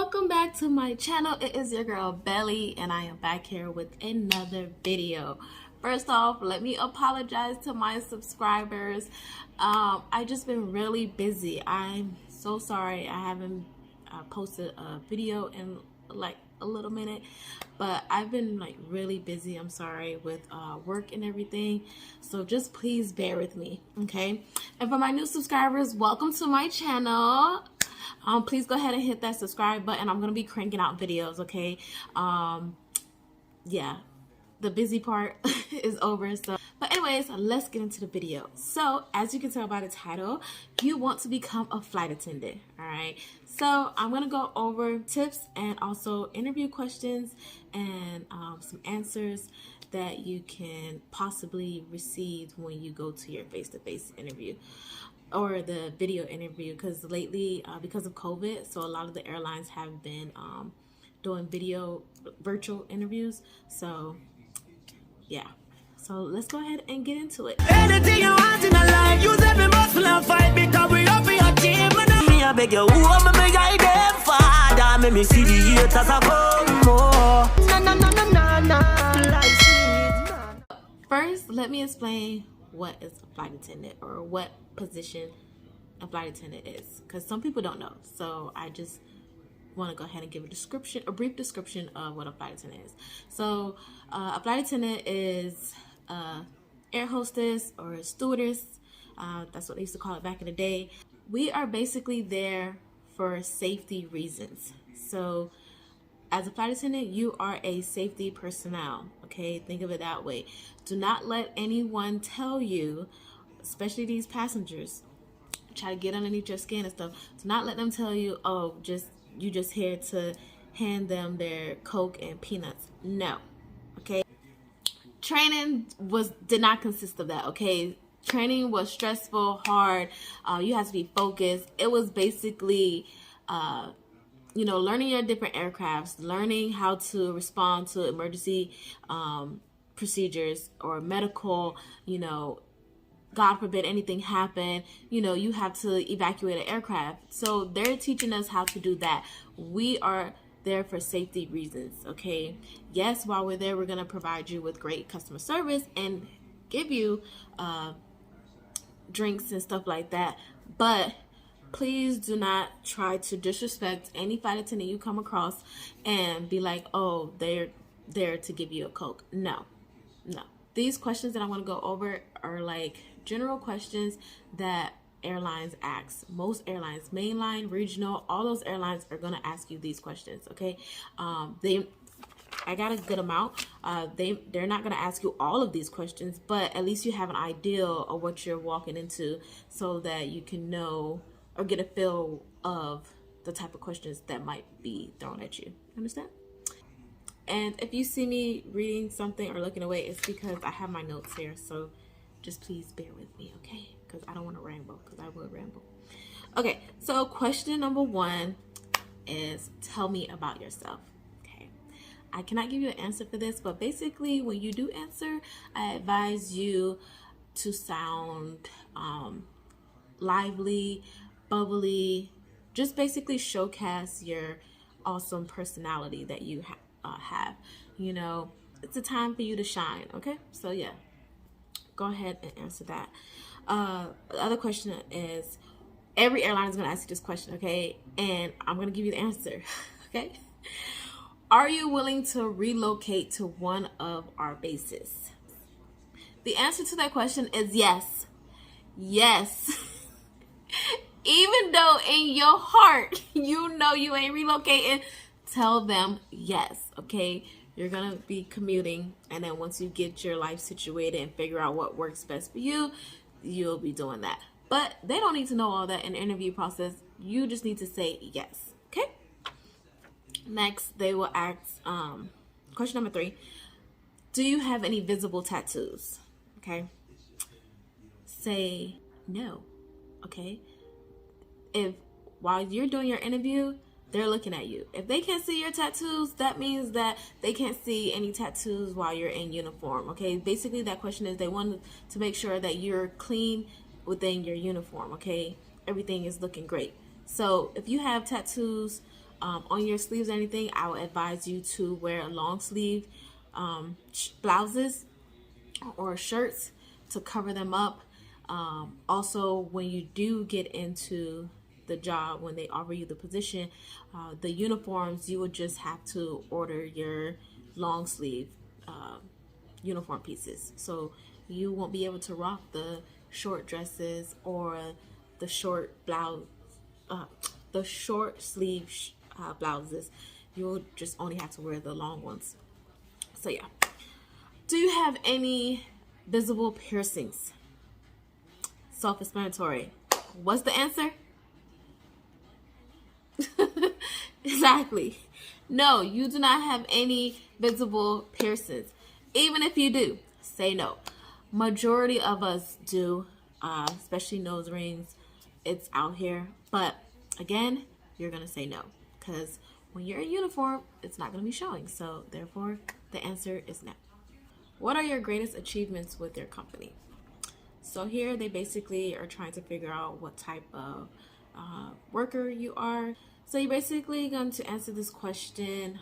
welcome back to my channel. It is your girl Belly, and I am back here with another video. First off, let me apologize to my subscribers. I just been really busy. I'm so sorry I haven't posted a video in like a little minute, but I've been like really busy. I'm sorry with work and everything, so just please bear with me, okay? And for my new subscribers, welcome to my channel. Please go ahead and hit that subscribe button. I'm gonna be cranking out videos, okay? Yeah, the busy part is over. So, but anyways, let's get into the video. So as you can tell by the title, you want to become a flight attendant. All right, so I'm gonna go over tips and also interview questions and some answers that you can possibly receive when you go to your face-to-face interview or the video interview, because lately because of COVID, so a lot of the airlines have been doing virtual interviews. So yeah, so let's go ahead and get into it. Anything you want in a life, use every muscle and fight, because we up for your team. Me I beg you, who am I guide them, Father? Make me see the haters a come more. First, let me explain what is a flight attendant, or what position a flight attendant is, because some people don't know. So I just want to go ahead and give a brief description of what a flight attendant is. So a flight attendant is air hostess or a stewardess. That's what they used to call it back in the day. We are basically there for safety reasons. So as a flight attendant, you are a safety personnel, okay? Think of it that way. Do not let anyone tell you, especially these passengers, try to get underneath your skin and stuff. Do not let them tell you, oh, you just here to hand them their Coke and peanuts. No, okay? Training did not consist of that, okay? Training was stressful, hard. You had to be focused. It was basically learning your different aircrafts, learning how to respond to emergency procedures or medical, God forbid anything happen, you have to evacuate an aircraft. So they're teaching us how to do that. We are there for safety reasons, okay? Yes, while we're there, we're going to provide you with great customer service and give you drinks and stuff like that. But please do not try to disrespect any flight attendant you come across and be like, oh, they're there to give you a Coke. No. These questions that I want to go over are like general questions that airlines ask. Most airlines, mainline, regional, all those airlines are going to ask you these questions, okay? I got a good amount. They're not going to ask you all of these questions, but at least you have an idea of what you're walking into, so that you can know or get a feel of the type of questions that might be thrown at you. Understand? And if you see me reading something or looking away, it's because I have my notes here. So just please bear with me, okay? Because I don't want to ramble, because I will ramble. Okay, so question number 1 is, tell me about yourself. Okay, I cannot give you an answer for this, but basically when you do answer, I advise you to sound lively, bubbly, just basically showcase your awesome personality that you have. It's a time for you to shine, okay? So yeah, go ahead and answer that. The other question is, every airline is going to ask you this question, okay? And I'm going to give you the answer, okay? Are you willing to relocate to one of our bases? The answer to that question is yes. Yes. Even though in your heart you know you ain't relocating, tell them yes, okay? You're gonna be commuting, and then once you get your life situated and figure out what works best for you, you'll be doing that. But they don't need to know all that in the interview process. You just need to say yes, okay? Next, they will ask, question number 3, do you have any visible tattoos? Okay? Say no, okay? If while you're doing your interview, they're looking at you. If they can't see your tattoos, that means that they can't see any tattoos while you're in uniform, okay? Basically, that question is they want to make sure that you're clean within your uniform, okay? Everything is looking great. So if you have tattoos, on your sleeves or anything, I would advise you to wear long sleeve blouses or shirts to cover them up. Also, when you do get into the job, when they offer you the position, the uniforms, you would just have to order your long sleeve uniform pieces. So you won't be able to rock the short dresses or the short blouse, the short sleeve blouses. You'll just only have to wear the long ones. So yeah. Do you have any visible piercings? Self-explanatory. What's the answer? Exactly. No, you do not have any visible piercings. Even if you do, say no. Majority of us do, especially nose rings. It's out here. But again, you're going to say no. Because when you're in uniform, it's not going to be showing. So therefore, the answer is no. What are your greatest achievements with your company? So here they basically are trying to figure out what type of worker you are. So you're basically going to answer this question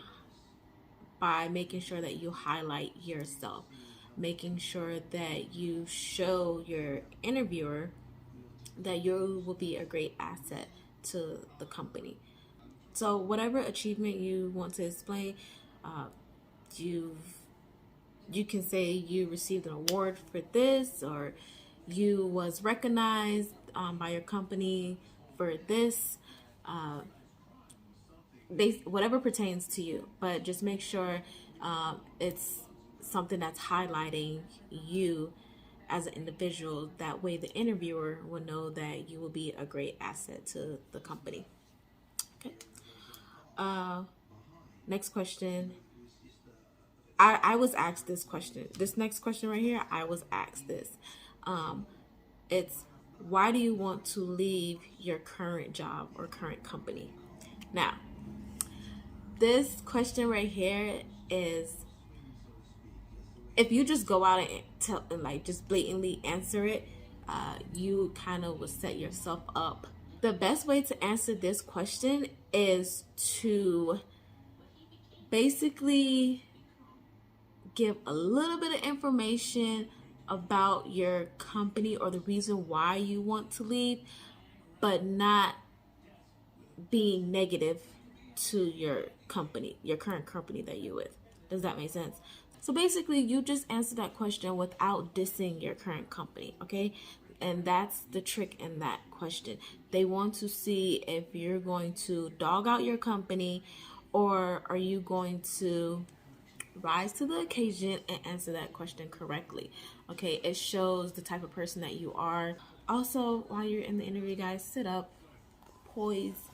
by making sure that you highlight yourself, making sure that you show your interviewer that you will be a great asset to the company. So whatever achievement you want to explain, you can say you received an award for this, or you was recognized by your company for this, whatever pertains to you. But just make sure it's something that's highlighting you as an individual. That way the interviewer will know that you will be a great asset to the company. Okay. Next question. I was asked this question. This next question right here, I was asked this. It's, why do you want to leave your current job or current company? Now, this question right here is, if you just go out and like just blatantly answer it, you kind of will set yourself up. The best way to answer this question is to basically give a little bit of information about your company or the reason why you want to leave, but not being negative to your company, your current company that you're with. Does that make sense? So basically, you just answer that question without dissing your current company, okay? And that's the trick in that question. They want to see if you're going to dog out your company, or are you going to rise to the occasion and answer that question correctly. Okay, it shows the type of person that you are. Also, while you're in the interview, guys, sit up, poise,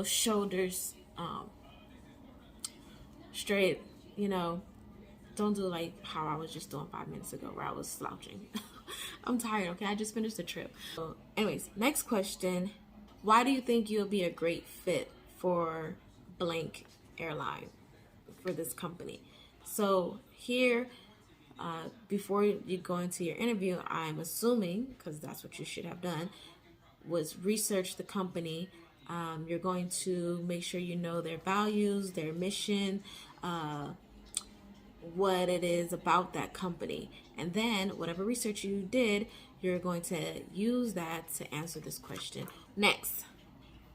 shoulders straight. Don't do like how I was just doing 5 minutes ago where I was slouching. I'm tired, okay? I just finished the trip. So anyways, next question. Why do you think you'll be a great fit for blank airline, for this company? So here, before you go into your interview, I'm assuming, because that's what you should have done, was research the company. You're going to make sure you know their values, their mission, what it is about that company. And then whatever research you did, you're going to use that to answer this question. Next,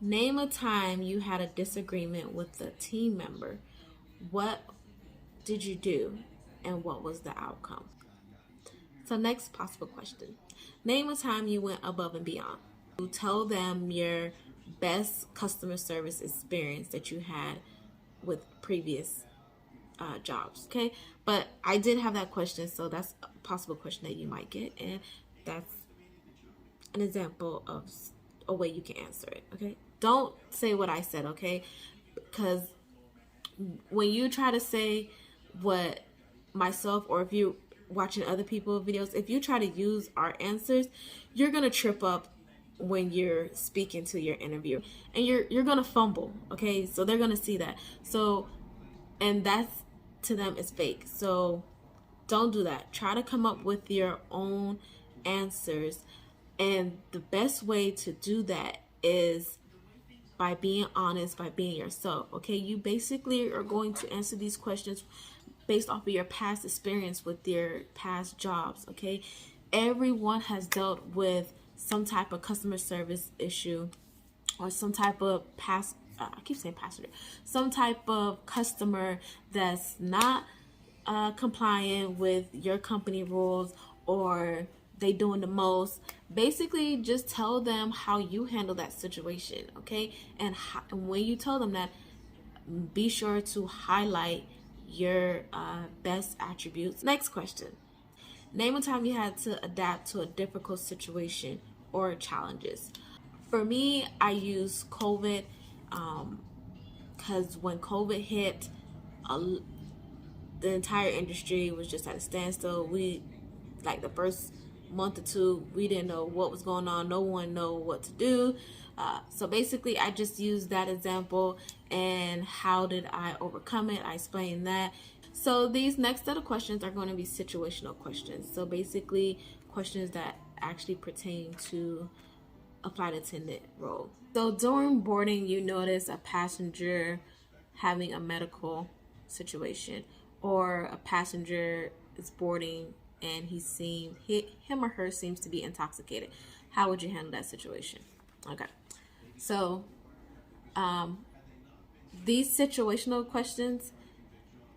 name a time you had a disagreement with a team member. What did you do, and what was the outcome? So next possible question. Name a time you went above and beyond. You tell them your best customer service experience that you had with previous jobs, okay? But I did have that question, so that's a possible question that you might get, and that's an example of a way you can answer it, okay? Don't say what I said, okay? Because when you try to say what myself, or if you're watching other people's videos, if you try to use our answers, you're gonna trip up when you're speaking to your interviewer, and you're gonna fumble, okay? So they're gonna see that. So, and that's, to them, is fake. So don't do that. Try to come up with your own answers, and the best way to do that is by being honest, by being yourself. Okay, you basically are going to answer these questions based off of your past experience with your past jobs. Okay, everyone has dealt with some type of customer service issue or some type of I keep saying passenger, some type of customer that's not compliant with your company rules, or they doing the most. Basically, just tell them how you handle that situation, okay? And when you tell them that, be sure to highlight your best attributes. Next question. Name a time you had to adapt to a difficult situation or challenges. For me, I use COVID, because when COVID hit, the entire industry was just at a standstill. We, like the first month or two, we didn't know what was going on. No one know what to do. So basically, I just used that example and how did I overcome it. I explained that. So these next set of questions are going to be situational questions. So basically, questions that actually pertain to a flight attendant role. So during boarding, you notice a passenger having a medical situation, or a passenger is boarding and him or her seems to be intoxicated. How would you handle that situation? Okay, so these situational questions,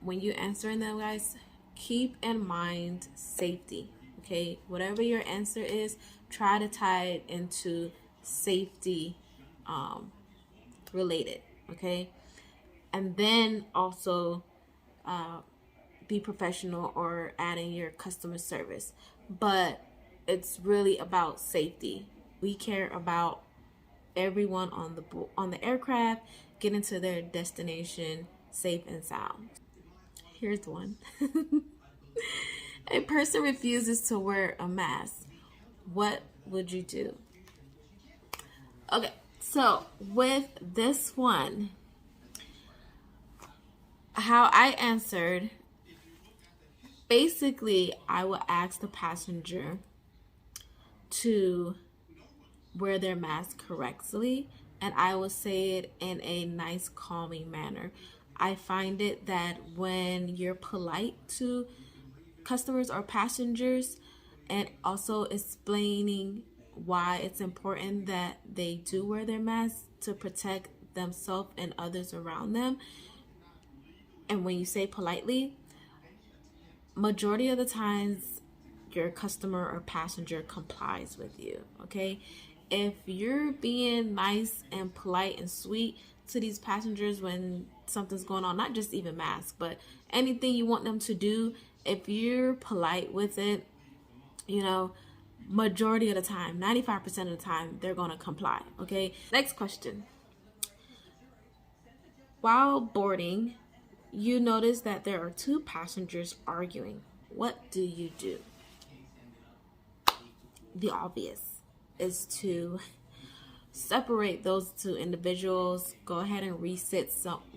when you answering them, guys, keep in mind safety. Okay, whatever your answer is, try to tie it into safety related. Okay, and then also be professional or adding your customer service, but it's really about safety. We care about everyone on the aircraft getting to their destination safe and sound. Here's one. A person refuses to wear a mask. What would you do? Okay, so with this one, how I answered, basically, I would ask the passenger to wear their mask correctly, and I will say it in a nice, calming manner. I find it that when you're polite to customers or passengers, and also explaining why it's important that they do wear their masks to protect themselves and others around them, and when you say politely, majority of the times your customer or passenger complies with you. Okay, if you're being nice and polite and sweet to these passengers when something's going on, not just even masks, but anything you want them to do, if you're polite with it, majority of the time, 95% of the time, they're going to comply. Okay, next question. While boarding, you notice that there are two passengers arguing. What do you do? The obvious is to separate those two individuals. Go ahead and reseat someone.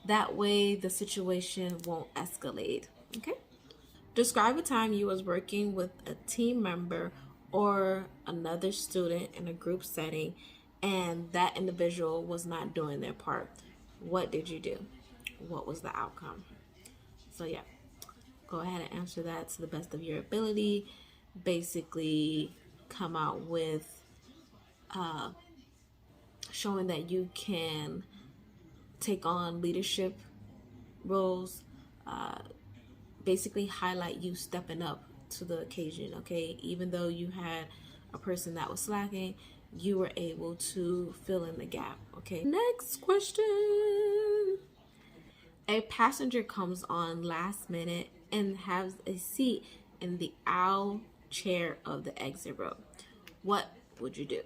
That way the situation won't escalate. Okay? Describe a time you was working with a team member or another student in a group setting and that individual was not doing their part. What did you do? What was the outcome? So yeah, go ahead and answer that to the best of your ability. Basically, come out with showing that you can take on leadership roles. Basically, highlight you stepping up to the occasion. Okay, even though you had a person that was slacking, you were able to fill in the gap. Okay, next question. A passenger comes on last minute and has a seat in the aisle chair of the exit row. What would you do?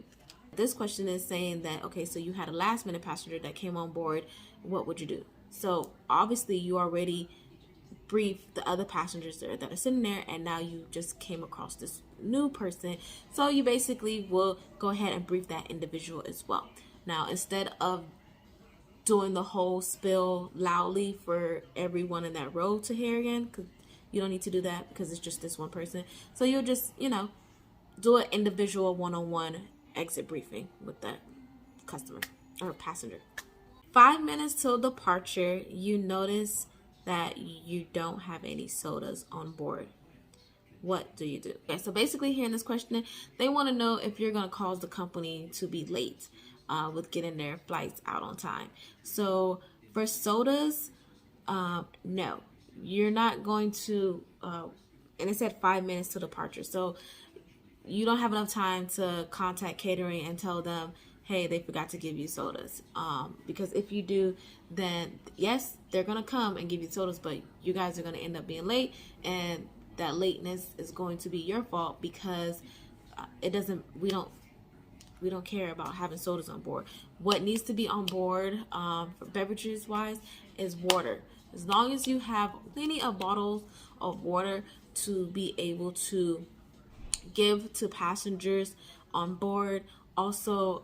This question is saying that, okay, so you had a last minute passenger that came on board. What would you do? So obviously you already briefed the other passengers there that are sitting there, and now you just came across this new person. So you basically will go ahead and brief that individual as well. Now, instead of doing the whole spill loudly for everyone in that row to hear again, because you don't need to do that because it's just this one person. So you'll just, do an individual one-on-one exit briefing with that customer or passenger. 5 minutes till departure, you notice that you don't have any sodas on board. What do you do? Okay, so basically here in this question, they want to know if you're going to cause the company to be late with getting their flights out on time. So for sodas, no, you're not going to, and it said 5 minutes to departure. So you don't have enough time to contact catering and tell them, hey, they forgot to give you sodas. Because if you do, then yes, they're going to come and give you sodas, but you guys are going to end up being late, and that lateness is going to be your fault because we don't care about having sodas on board. What needs to be on board for beverages wise is water. As long as you have plenty of bottles of water to be able to give to passengers on board, also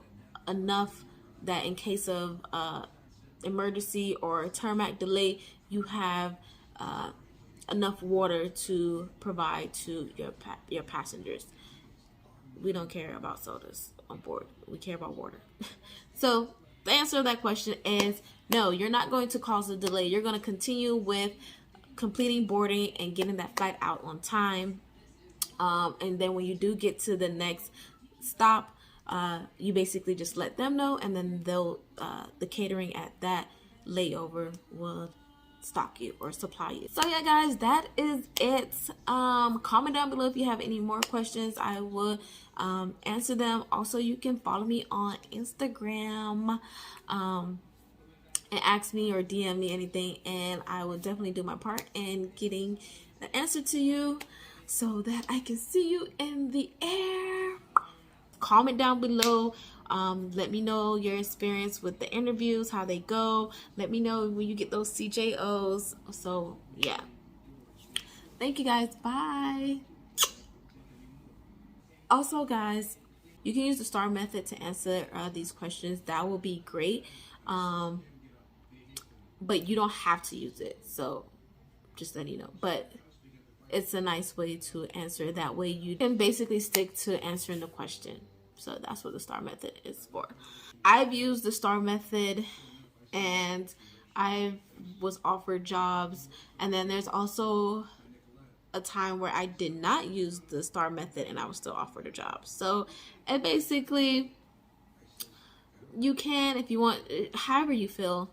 enough that in case of emergency or tarmac delay, you have enough water to provide to your passengers. We don't care about sodas on board. We care about water. So the answer to that question is no, you're not going to cause a delay. You're going to continue with completing boarding and getting that flight out on time. And then when you do get to the next stop, you basically just let them know, and then they'll the catering at that layover will stock you or supply you. So yeah, guys, that is it. Comment down below if you have any more questions. I will answer them. Also, you can follow me on Instagram and ask me or DM me anything, and I will definitely do my part in getting the answer to you so that I can see you in the air. Comment down below. Let me know your experience with the interviews, how they go. Let me know when you get those CJOs. So yeah, thank you guys. Bye. Also guys, you can use the STAR method to answer these questions. That will be great, but you don't have to use it, so just letting you know. But it's a nice way to answer. That way you can basically stick to answering the question. So that's what the STAR method is for. I've used the STAR method and I was offered jobs. And then there's also a time where I did not use the STAR method and I was still offered a job. So it basically, you can, if you want, however you feel,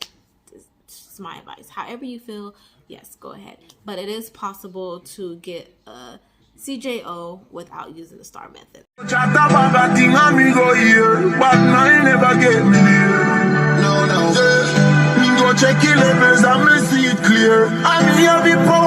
it's my advice. However you feel, yes, go ahead. But it is possible to get a CJO without using the STAR method. Chat about that thing and me go here, but I never get me there. No, no. Me go check the levels and me see it clear. I'm here before.